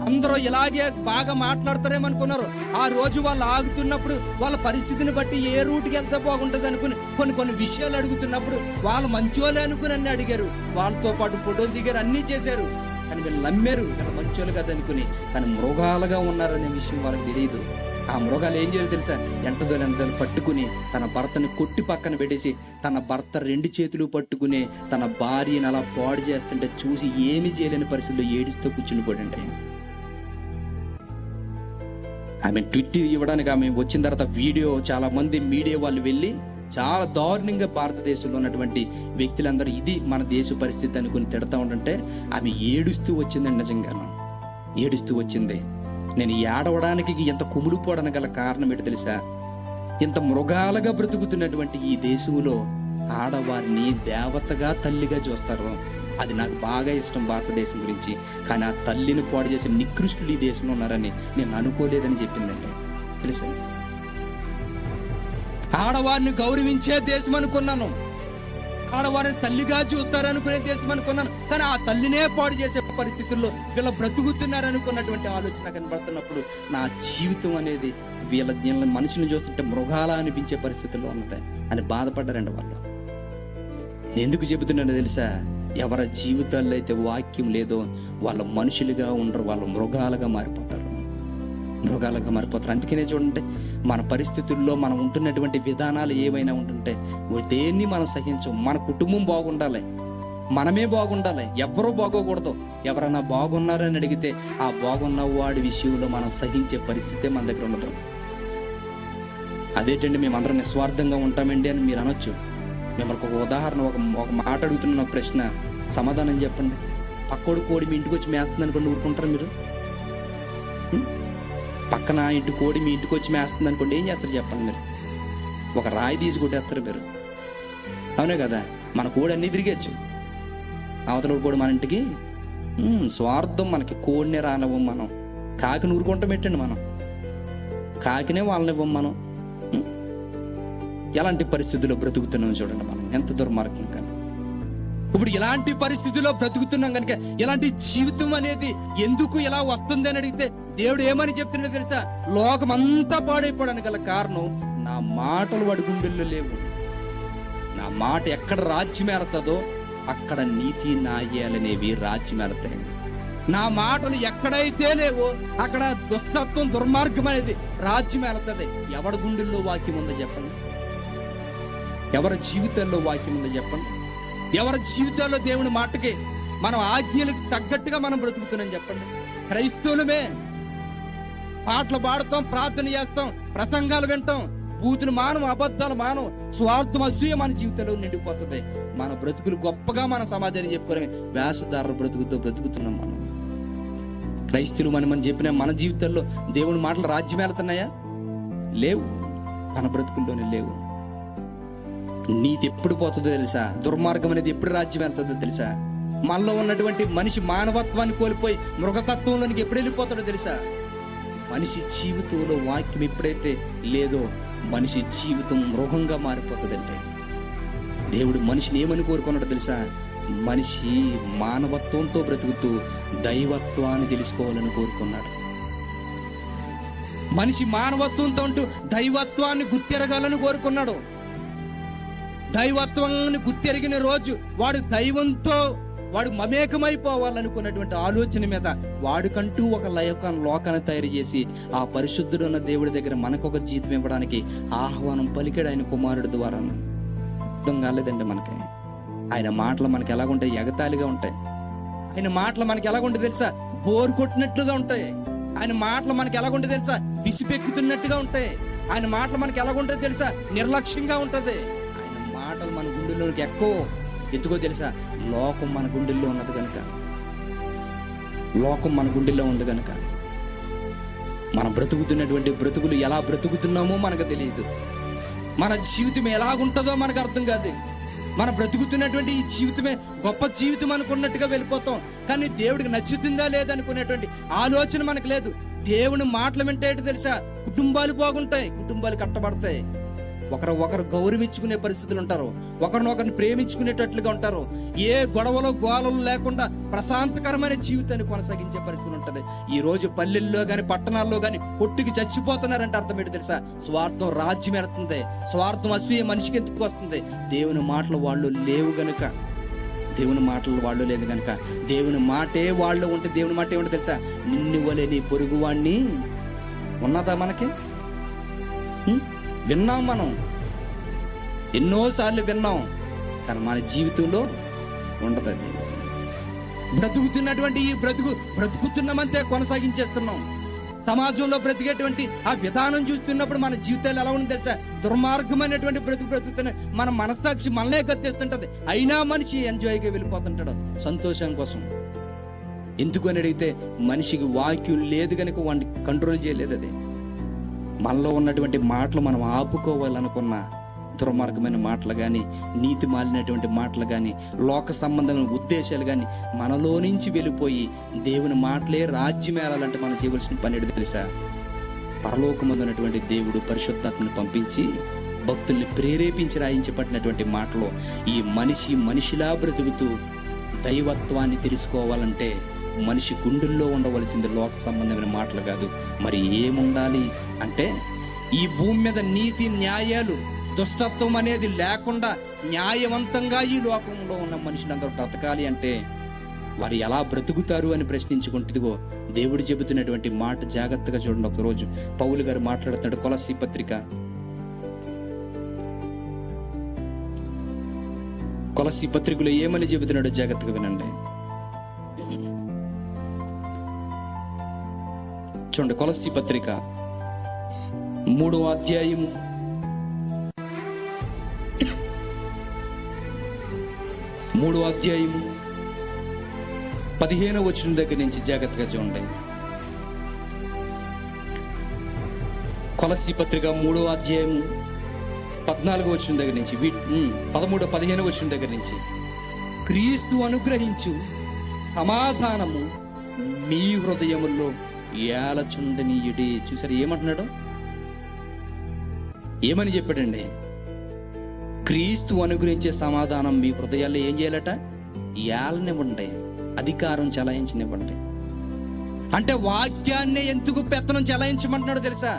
అందరూ ఇలాగే బాగా మాట్లాడతారేమనుకున్నారు. ఆ రోజు వాళ్ళు ఆగుతున్నప్పుడు వాళ్ళ పరిస్థితిని బట్టి ఏ రూట్కి వెళ్తే బాగుంటుంది అనుకుని కొన్ని విషయాలు అడుగుతున్నప్పుడు వాళ్ళు మంచోళ్ళే అనుకుని అన్నీ అడిగారు. వాళ్ళతో పాటు ఫోటోలు దిగారు, అన్నీ చేశారు. కానీ వీళ్ళు నమ్మారు వీళ్ళు మంచోళ్ళు కదా అనుకుని. కానీ మృగాలుగా ఉన్నారనే విషయం వాళ్ళకి తెలియదు. ఆ మృగాలు ఏం చేయాలి తెలుసా? ఎంటదోలు పట్టుకుని తన భర్తని కొట్టి పక్కన పెట్టేసి తన భర్త 2 చేతులు పట్టుకుని తన భార్యని అలా పాడు చేస్తుంటే చూసి ఏమీ చేయలేని పరిస్థితుల్లో ఏడుస్తూ కూర్చుని పడండి. ఆమె ట్విట్ ఇవ్వడానికి ఆమె వచ్చిన తర్వాత వీడియో చాలా మంది మీడియా వాళ్ళు వెళ్ళి చాలా దారుణంగా భారతదేశంలో ఉన్నటువంటి వ్యక్తులందరూ ఇది మన దేశ పరిస్థితి అనుకుని తిడతా ఉంటుంటే ఆమె ఏడుస్తూ వచ్చిందండి. నిజంగాను ఏడుస్తూ వచ్చింది. నేను ఏడవడానికి ఎంత కుమిలిపోవడానికి గల కారణం ఏంటి తెలుసా? ఇంత మృగాలుగా బ్రతుకుతున్నటువంటి ఈ దేశంలో ఆడవారిని దేవతగా తల్లిగా చూస్తారు. అది నాకు బాగా ఇష్టం భారతదేశం గురించి. కానీ ఆ తల్లిని పాడు చేసిన నికృష్టులు ఈ దేశంలో ఉన్నారని నేను అనుకోలేదని చెప్పిందండి. తెలుసా? ఆడవారిని గౌరవించే దేశం అనుకున్నాను, ఆడవారిని తల్లిగా చూస్తారనుకునే దేశం అనుకున్నాను. కానీ ఆ తల్లినే పాడు చేసే పరిస్థితుల్లో వీళ్ళ బ్రతుకుతున్నారు అనుకున్నటువంటి ఆలోచన కనబడుతున్నప్పుడు నా జీవితం అనేది వీళ్ళ మనుషులను చూస్తుంటే మృగాల అనిపించే పరిస్థితుల్లో ఉన్నది అని బాధపడ్డారండి వాళ్ళు. ఎందుకు చెబుతున్నానో తెలుసా? ఎవరి జీవితాల్లో అయితే వాక్యం లేదో వాళ్ళ మనుషులుగా ఉండరు, వాళ్ళు మృగాలుగా మారిపోతారు. అందుకనే చూడండి, మన పరిస్థితుల్లో మనం ఉంటున్నటువంటి విధానాలు ఏమైనా ఉంటుంటే దేన్ని మనం సహించం. మన కుటుంబం బాగుండాలి, మనమే బాగుండాలి, ఎవరూ బాగోకూడదు. ఎవరైనా బాగున్నారని అడిగితే ఆ బాగున్న వాడి విషయంలో మనం సహించే పరిస్థితే మన దగ్గర ఉండదు. అదేంటండి మేమందరం నిస్వార్థంగా ఉంటామండి అని మీరు అనొచ్చు. మిమ్మల్ని ఒక ఉదాహరణ, ఒక మాట అడుగుతున్న ఒక ప్రశ్న, సమాధానం చెప్పండి. పక్కోడు కోడి మీ ఇంటికి వచ్చి మేస్తుంది అనుకోండి, ఊరుకుంటారు మీరు? పక్కన ఇంటి కోడి మీ ఇంటికి వచ్చి మేస్తుంది అనుకోండి, ఏం చేస్తారు చెప్పండి మీరు? ఒక రాయి తీసి కొట్టేస్తారు మీరు, అవునే కదా? మన కోడి అన్నీ తిరిగేచ్చు, అవతల కోడి మన ఇంటికి. స్వార్థం మనకి. కోడినే రానివ్వం మనం, కాకిని ఊరుకుంటాం పెట్టండి మనం, కాకినే వాళ్ళని ఇవ్వం మనం. ఎలాంటి పరిస్థితుల్లో బ్రతుకుతున్నాం చూడండి మనం, ఎంత దుర్మార్గం కానీ. ఇప్పుడు ఇలాంటి పరిస్థితుల్లో బ్రతుకుతున్నాం కనుక ఇలాంటి జీవితం అనేది ఎందుకు ఇలా వస్తుంది అని అడిగితే దేవుడు ఏమని చెప్తున్నాడో తెలుసా? లోకమంతా పాడైపోవడానికి గల కారణం నా మాటలు వాడి గుండెల్లో లేవు. నా మాట ఎక్కడ రాజ్యమేరుతుందో అక్కడ నీతి న్యాయాలనేవి రాజ్యమేరుతాయి. నా మాటలు ఎక్కడైతే లేవో అక్కడ దుష్టత్వం దుర్మార్గం అనేది రాజ్యమేరుతుంది. ఎవరి గుండెల్లో వాక్యం ఉందో చెప్పండి? ఎవరి జీవితాల్లో వాక్యం ఉందో చెప్పండి? ఎవరి జీవితాల్లో దేవుని మాటకి మనం ఆజ్ఞలకు తగ్గట్టుగా మనం బ్రతుకుతున్నాం చెప్పండి? క్రైస్తవులమే. పాటలు పాడతాం, ప్రార్థన చేస్తాం, ప్రసంగాలు వింటాం, బూతులు మానం, అబద్ధాలు మానం, స్వార్థం అసూయ మన జీవితంలో నిండిపోతుంది. మన బ్రతుకులు గొప్పగా మన సమాజాన్ని చెప్పుకోవడం వేషధారుల బ్రతుకుతున్నాం మనం. క్రైస్తవులు మనం చెప్పిన మన జీవితాల్లో దేవుని మాటలు రాజ్యం వెళ్తున్నాయా? లేవు, మన బ్రతుకుల్లోనే లేవు. నీతి ఎప్పుడు పోతుందో తెలుసా? దుర్మార్గం అనేది ఎప్పుడు రాజ్యం వెళ్తుందో తెలుసా? మనలో ఉన్నటువంటి మనిషి మానవత్వాన్ని కోల్పోయి మృగతత్వంలోనికి ఎప్పుడు వెళ్ళిపోతాడో తెలుసా? మనిషి జీవితంలో వాక్యం ఎప్పుడైతే లేదో మనిషి జీవితం మృగంగా మారిపోతుందంటే. దేవుడు మనిషిని ఏమని కోరుకున్నాడో తెలుసా? మనిషి మానవత్వంతో బ్రతుకుతూ దైవత్వాన్ని తెలుసుకోవాలని కోరుకున్నాడు. మనిషి మానవత్వంతో ఉంటూ దైవత్వాన్ని గుర్తెరగాలని కోరుకున్నాడు. దైవత్వాన్ని గుర్తెరిగిన రోజు వాడు దైవంతో వాడు మమేకమైపోవాలనుకున్నటువంటి ఆలోచన మీద వాడికంటూ ఒక లోకాన్ని తయారు చేసి ఆ పరిశుద్ధుడు ఉన్న దేవుడి దగ్గర మనకొక జీతం ఇవ్వడానికి ఆహ్వానం పలికాడు ఆయన కుమారుడి ద్వారా. అర్థం కాలేదండి మనకి. ఆయన మాటలు మనకి ఎలాగుంటాయి? ఎగతాళిగా ఉంటాయి. ఆయన మాటలు మనకి ఎలాగుంటాయి తెలుసా? బోరు కొట్టినట్లుగా ఉంటాయి. ఆయన మాటలు మనకి ఎలాగుంటాయి తెలుసా? విసిపెక్కుతున్నట్టుగా ఉంటాయి. ఆయన మాటలు మనకి ఎలాగుంటాయి తెలుసా? నిర్లక్ష్యంగా ఉంటుంది. ఆయన మాటలు మన గుండెల్లోకి ఎక్కువ. ఎందుకో తెలుసా? లోకం మన గుండెల్లో ఉన్నది కనుక. లోకం మన గుండెల్లో ఉంది కనుక మనం బ్రతుకుతున్నటువంటి బ్రతుకులు ఎలా బ్రతుకుతున్నామో మనకు తెలియదు. మన జీవితం ఎలాగుంటుందో మనకు అర్థం కాదు. మనం బ్రతుకుతున్నటువంటి ఈ జీవితమే గొప్ప జీవితం అనుకున్నట్టుగా వెళ్ళిపోతాం. కానీ దేవుడికి నచ్చుతుందా లేదనుకునేటువంటి ఆలోచన మనకు లేదు. దేవుని మాటలు వింటే తెలుసా, కుటుంబాలు బాగుంటాయి, కుటుంబాలు కట్టబడతాయి, ఒకరు గౌరవించుకునే పరిస్థితులు ఉంటారు, ఒకరినొకరిని ప్రేమించుకునేటట్లుగా ఉంటారు, ఏ గొడవలు గోళలు లేకుండా ప్రశాంతకరమైన జీవితాన్ని కొనసాగించే పరిస్థితులు ఉంటుంది. ఈ రోజు పల్లెల్లో కానీ పట్టణాల్లో కానీ కొట్టుకి చచ్చిపోతున్నారంటే అర్థం ఏంటి తెలుసా? స్వార్థం రాజ్యం వెళ్తుంది, స్వార్థం అసూయ మనిషికి ఎందుకు వస్తుంది? దేవుని మాటలు వాళ్ళు లేవు గనుక, దేవుని మాటలు వాళ్ళు లేదు కనుక. దేవుని మాటే వాళ్ళు ఉంటే, దేవుని మాట ఏమంటే తెలుసా, నిన్ను వలె నీ పొరుగువాణ్ణి ఉన్నదా మనకి? విన్నాం, మనం ఎన్నోసార్లు విన్నాం, కానీ మన జీవితంలో ఉండదు. అది బ్రతుకుతున్నటువంటి ఈ బ్రతుకుతున్నామంతే కొనసాగించేస్తున్నాం. సమాజంలో బ్రతికేటువంటి ఆ విధానం చూస్తున్నప్పుడు మన జీవితాలు ఎలా ఉంది తెలుసా? దుర్మార్గమైనటువంటి బ్రతుకుతున్నాయి. మన మనస్సాక్షి మనలే గత్తేస్తుంటది. అయినా మనిషి ఎంజాయ్గా వెళ్ళిపోతుంటాడు సంతోషం కోసం. ఎందుకు అని అడిగితే మనిషికి వాక్యం లేదు కనుక వాడిని కంట్రోల్ చేయలేదు. అది మనలో ఉన్నటువంటి మాటలు మనం ఆపుకోవాలనుకున్న దుర్మార్గమైన మాటలు కానీ, నీతి మాలినటువంటి మాటలు కానీ, లోక సంబంధమైన ఉద్దేశాలు కానీ మనలో నుంచి వెళ్ళిపోయి దేవుని మాటలే రాజ్యం ఏలాలంటే మనం చేయవలసిన పని ఏంటో తెలుసా? పరలోకమందు ఉన్నటువంటి దేవుడు పరిశుద్ధాత్మని పంపించి భక్తుల్ని ప్రేరేపించి రాయించబడినటువంటి మాటలో ఈ మనిషిలా బ్రతుకుతూ దైవత్వాన్ని తెలుసుకోవాలంటే మనిషి గుండెల్లో ఉండవలసింది లోక సంబంధమైన మాటలు కాదు. మరి ఏముండాలి అంటే, ఈ భూమి మీద నీతి న్యాయాలు దుష్టత్వం అనేది లేకుండా న్యాయవంతంగా ఈ లోకంలో ఉన్న మనుషులందరూ బ్రతకాలి అంటే వారు ఎలా బ్రతుకుతారు అని ప్రశ్నించుకుంటుందిగో దేవుడు చెబుతున్నటువంటి మాట జాగ్రత్తగా చూడండి. ఒకరోజు పౌలు గారు మాట్లాడుతున్నాడు కొలస్సీ పత్రికలో ఏమని చెబుతున్నాడో జాగ్రత్తగా వినండి. చూడండి, కొలస్సీ పత్రిక 3వ అధ్యాయము 15వ వచనం దగ్గర నుంచి జాగ్రత్తగా చూడండి. కొలస్సీ పత్రిక 3వ అధ్యాయము 14వ వచనం దగ్గర నుంచి 15వ వచనం దగ్గర నుంచి, క్రీస్తు అనుగ్రహించు సమాధానము మీ హృదయముల్లో ఏలచుండనీయుడి. చూసారు ఏమంటున్నాడు? ఏమని చెప్పాడండి? క్రీస్తు అనుగ్రహించే సమాధానం మీ హృదయాల్లో ఏం చేయాలట? ఏలనివ్వండి, అధికారం చెలాయించనివ్వండి. అంటే వాక్యాన్ని ఎందుకు పెత్తనం చెలాయించమంటున్నాడు తెలుసా?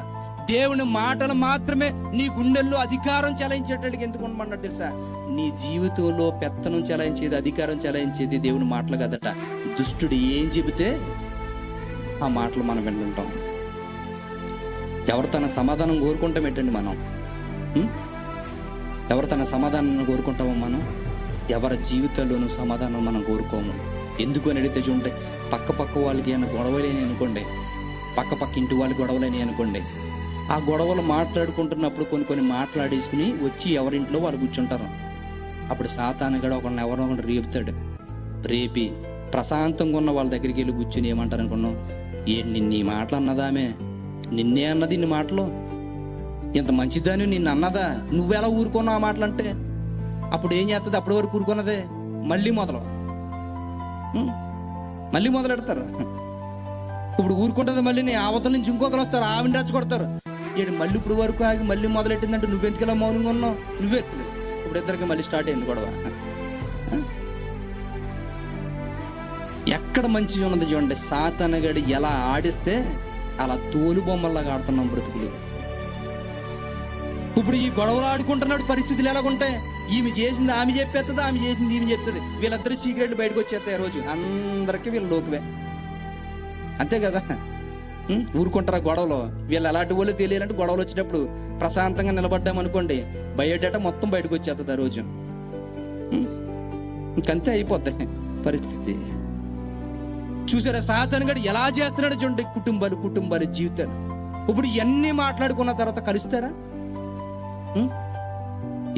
దేవుని మాటలు మాత్రమే నీ గుండెల్లో అధికారం చెలాయించేటట్టుగా ఎందుకు ఉండమన్నాడు తెలుసా? నీ జీవితంలో పెత్తనం చెలాయించేది, అధికారం చెలాయించేది దేవుని మాటలు కదట. దుష్టుడు ఏం చెబితే ఆ మాటలు మనం వింటుంటాం. ఎవరు తన సమాధానం కోరుకుంటాం ఏంటండి మనం? ఎవరు తన సమాధానాన్ని కోరుకుంటామో మనం? ఎవరి జీవితాల్లోనూ సమాధానం మనం కోరుకోము. ఎందుకు అని అడిగితే చూడండి, పక్క వాళ్ళకి ఏమైనా గొడవలేని అనుకోండి, పక్క ఇంటి వాళ్ళకి గొడవలేని అనుకోండి, ఆ గొడవలు మాట్లాడుకుంటున్నప్పుడు కొన్ని మాట్లాడేసుకుని వచ్చి ఎవరింట్లో వాళ్ళు కూర్చుంటారు. అప్పుడు సాతాను కూడా ఎవరో రేపుతాడు. రేపి ప్రశాంతంగా ఉన్న వాళ్ళ దగ్గరికి వెళ్ళి కూర్చుని ఏమంటారు అనుకున్నావు? నిన్ను మాటలు అన్నదామే, నిన్నే అన్నది ఇన్ని మాటలు, ఇంత మంచిదాన్ని నిన్ను అన్నదా, నువ్వెలా ఊరుకున్నావు ఆ మాటలు అంటే? అప్పుడు ఏం చేస్తుంది? అప్పటి వరకు ఊరుకున్నదే మళ్ళీ మొదలెడతారు. ఇప్పుడు ఊరుకుంటుంది, మళ్ళీ నీ అవతల నుంచి ఇంకొకరు వస్తారు, ఆవిడ రెచ్చగొడతారు. మళ్ళీ ఇప్పుడు వరకు ఆగి మళ్ళీ మొదలెట్టిందంటే నువ్వెందుకు ఇలా మౌనంగా ఉన్నావు? నువ్వే ఇప్పుడు ఇద్దరికి మళ్ళీ స్టార్ట్ అయింది గొడవ. ఎక్కడ మంచిగా ఉన్నది చూడండి. సాతానగాడు ఎలా ఆడిస్తే అలా తోలు బొమ్మల్లాగా ఆడుతున్నాం బ్రతుకులు. ఇప్పుడు ఈ గొడవలు ఆడుకుంటున్నాడు, పరిస్థితులు ఎలాగుంటాయి? ఈమె చేసింది ఆమె చెప్పేస్తుంది, ఆమె చేసింది ఈమె చెప్తుంది. వీళ్ళిద్దరు సీక్రెట్లు బయటకు వచ్చేస్తాయి రోజు. అందరికీ వీళ్ళు లోకువే, అంతే కదా? ఊరుకుంటారా గొడవలో? వీళ్ళు ఎలాంటి వాళ్ళు తెలియాలంటే గొడవలు వచ్చినప్పుడు ప్రశాంతంగా నిలబడ్డామనుకోండి, బయట మొత్తం బయటకు వచ్చేస్తుంది ఆ రోజు. ఇంకంతే అయిపోద్ది పరిస్థితి. చూసారా సాతాను గడు ఎలా చేస్తున్నాడు చూడండి. కుటుంబాలు జీవితాలు. ఇప్పుడు ఇవన్నీ మాట్లాడుకున్న తర్వాత కలుస్తారా?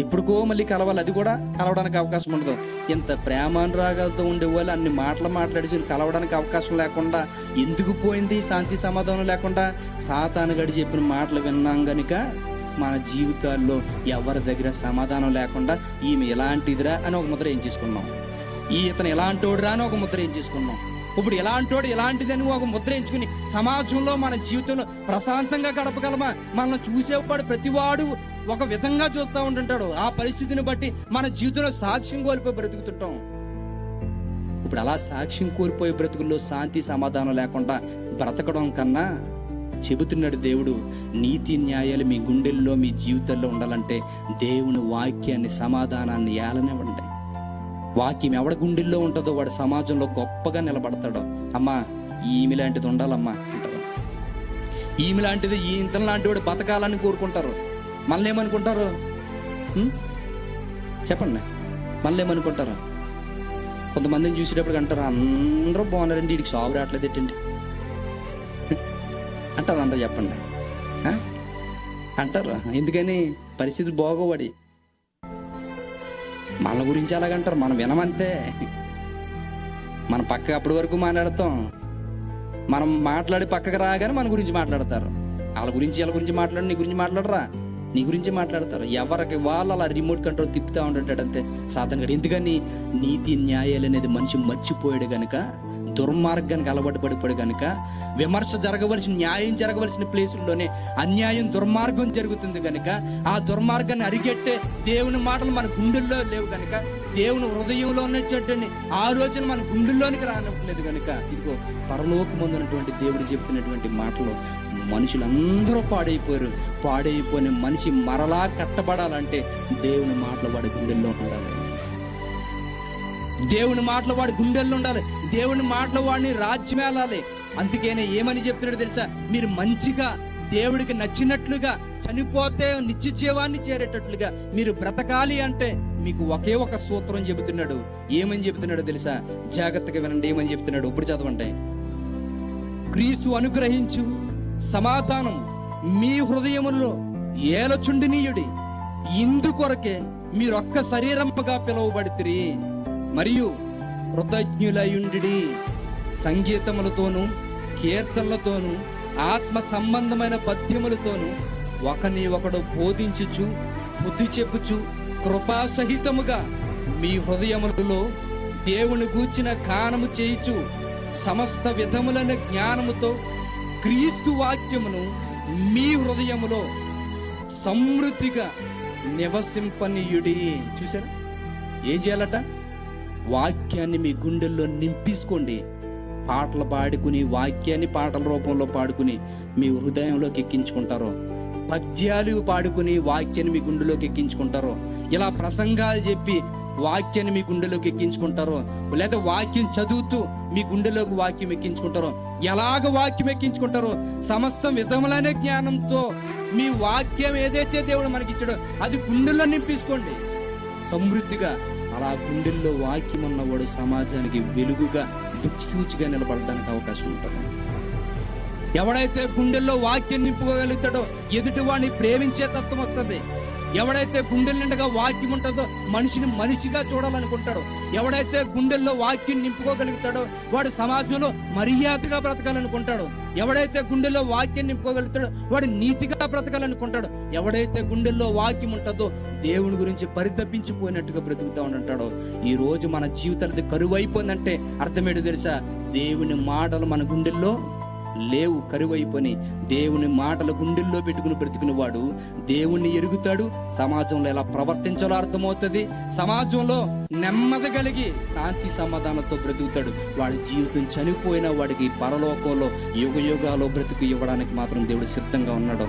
ఇప్పుడుకో మళ్ళీ కలవాలి, అది కూడా కలవడానికి అవకాశం ఉండదు. ఇంత ప్రేమానురాగాలతో ఉండేవాళ్ళు అన్ని మాటలు మాట్లాడి కలవడానికి అవకాశం లేకుండా ఎందుకు పోయింది శాంతి సమాధానం లేకుండా? సాతాను గడి చెప్పిన మాటలు విన్నాం గనుక మన జీవితాల్లో ఎవరి దగ్గర సమాధానం లేకుండా ఈమె ఎలాంటిదిరా అని ఒక ముద్ర ఏం చేసుకున్నాం, ఇతను ఎలాంటోడురా అని ఒక ముద్ర ఏం చేసుకున్నాం. ఇప్పుడు ఎలాంటోడు ఎలాంటిదని ఒక ముద్ర ఎంచుకుని సమాజంలో మన జీవితంలో ప్రశాంతంగా గడపగలమా? మనల్ని చూసేవాడు ప్రతివాడు ఒక విధంగా చూస్తూ ఉంటుంటాడు. ఆ పరిస్థితిని బట్టి మన జీవితంలో సాక్ష్యం కోల్పోయి బ్రతుకుతుంటాం. ఇప్పుడు అలా సాక్ష్యం కోల్పోయే బ్రతుకుల్లో శాంతి సమాధానం లేకుండా బ్రతకడం కన్నా చెబుతున్నాడు దేవుడు, నీతి న్యాయాలు మీ గుండెల్లో మీ జీవితాల్లో ఉండాలంటే దేవుని వాక్యాన్ని సమాధానాన్ని ఏలనివ్వండి. వాక్యం ఎవడ గుండెల్లో ఉంటుందో వాడు సమాజంలో గొప్పగా నిలబడతాడు. అమ్మా ఈమె లాంటిది ఉండాలమ్మా అంటారు, ఈమె లాంటిది ఈ ఇంత లాంటి వాడు బతకాలని కోరుకుంటారు. మళ్ళీ ఏమనుకుంటారు చెప్పండి, మళ్ళీ ఏమనుకుంటారు? కొంతమందిని చూసేటప్పుడు అంటారు, అందరూ బాగున్నారండి, వీడికి సాగు రావట్లేదు ఏంటండి అంటారు. అందరూ చెప్పండి అంటారు. ఎందుకని? పరిస్థితులు బాగోవాడి. మన గురించి అలాగంటారు, మనం వినమంతే. మన పక్క అప్పటి వరకు మాట్లాడతాం, మనం మాట్లాడి పక్కకు రాగానే మన గురించి మాట్లాడతారు. వాళ్ళ గురించి వీళ్ళ గురించి మాట్లాడి నీ గురించి మాట్లాడరా, నీ గురించి మాట్లాడతారు. ఎవరికి వాళ్ళు అలా రిమోట్ కంట్రోల్ తిప్పుతూ ఉంటాడు అంతే సాతాను గడు. ఎందుకని? నీతి న్యాయాలు అనేది మనిషి మర్చిపోయాడు కనుక, దుర్మార్గానికి అలవాటు పడిపోయాడు కనుక, విమర్శ జరగవలసిన న్యాయం జరగవలసిన ప్లేసుల్లోనే అన్యాయం దుర్మార్గం జరుగుతుంది కనుక, ఆ దుర్మార్గాన్ని అరిగెట్టే దేవుని మాటలు మన గుండెల్లో లేవు కనుక, దేవుని హృదయంలో ఉన్నటువంటి ఆలోచన మన గుండెల్లోనికి రానట్లేదు కనుక, ఇదిగో పరలోకమందున్నటువంటి దేవుడు చెబుతున్నటువంటి మాటలు మనుషులందరూ పాడైపోయిన మనిషి మరలా కట్టబడాలంటే దేవుని మాటలు వాడి గుండెల్లో ఉండాలి. దేవుని మాటలు వాడి గుండెల్లో ఉండాలి. దేవుని మాటలు వాడిని రాజ్యమేలాలి. అందుకనే ఏమని చెప్తున్నాడు తెలుసా? మీరు మంచిగా దేవుడికి నచ్చినట్లుగా చనిపోతే నిత్య జీవాన్ని చేరేటట్లుగా మీరు బ్రతకాలి అంటే మీకు ఒకే ఒక సూత్రం చెబుతున్నాడు. ఏమని చెబుతున్నాడో తెలుసా? జాగ్రత్తగా వినండి ఏమని చెప్తున్నాడు. ఇప్పుడు చదవండి. క్రీస్తు అనుగ్రహించు సమాధానం మీ హృదయములలో ఏలచుండినీయుడి, ఇందుకొరకే మీరొక్క శరీరముగా పిలువబడితిరి, మరియు కృతజ్ఞులయుండి సంగీతములతోనూ కీర్తనలతోనూ ఆత్మ సంబంధమైన పద్యములతోనూ ఒకని ఒకడు బోధించుచు బుద్ధి చెప్పుచు కృపాసహితముగా మీ హృదయములలో దేవుని గూర్చిన గానము చేయుచు సమస్త విధములైన జ్ఞానముతో క్రీస్తు వాక్యమును మీ హృదయములో సమృద్ధిగా నివసింపనీయుడి. చూసారా ఏం చేయాలట? వాక్యాన్ని మీ గుండెల్లో నింపేసుకోండి. పాటలు పాడుకుని, వాక్యాన్ని పాటల రూపంలో పాడుకుని మీ హృదయంలోకి ఎక్కించుకుంటారు. పద్యాలు పాడుకుని వాక్యాన్ని మీ గుండెలోకి ఎక్కించుకుంటారు. ఇలా ప్రసంగాలు చెప్పి వాక్యాన్ని మీ గుండెలోకి ఎక్కించుకుంటారు. లేదా వాక్యం చదువుతూ మీ గుండెలోకి వాక్యం ఎక్కించుకుంటారు. ఎలాగ వాక్యం ఎక్కించుకుంటారో సమస్త విధములైన జ్ఞానంతో మీ వాక్యం ఏదైతే దేవుడు మనకి ఇచ్చాడో అది గుండెల్లో నింపేసుకోండి సమృద్ధిగా. అలా గుండెల్లో వాక్యం ఉన్నవాడు సమాజానికి వెలుగుగా దిక్సూచిగా నిలబడడానికి అవకాశం ఉంటుంది. ఎవడైతే గుండెల్లో వాక్యం నింపుకోగలుగుతాడో ఎదుటి వాడిని ప్రేమించే తత్వం వస్తుంది. ఎవడైతే గుండెల నిండగా వాక్యం ఉంటుందో మనిషిని మనిషిగా చూడాలనుకుంటాడో, ఎవడైతే గుండెల్లో వాక్యం నింపుకోగలుగుతాడో వాడు సమాజంలో మర్యాదగా బ్రతకాలనుకుంటాడు. ఎవడైతే గుండెల్లో వాక్యం నింపుకోగలుగుతాడో వాడు నీతిగా బ్రతకాలనుకుంటాడు. ఎవడైతే గుండెల్లో వాక్యం ఉంటుందో దేవుని గురించి పరితపించిపోయినట్టుగా బ్రతుకుతూ ఉంటాడో. ఈ రోజు మన జీవితాలది కరువు అయిపోయిందంటే అర్థమేంటో తెలుసా? దేవుని మాటలు మన గుండెల్లో లేవు, కరువైపోయి. దేవుని మాటలు గుండెల్లో పెట్టుకుని బ్రతికిన వాడు దేవుణ్ణి ఎరుగుతాడు. సమాజంలో ఎలా ప్రవర్తించాలో అర్థమవుతుంది. సమాజంలో నెమ్మది కలిగి శాంతి సమాధానంతో బ్రతుకుతాడు. వాడి జీవితం చనిపోయిన వాడికి పరలోకంలో యుగ యుగాలో బ్రతుకు ఇవ్వడానికి మాత్రం దేవుడు సిద్ధంగా ఉన్నాడు.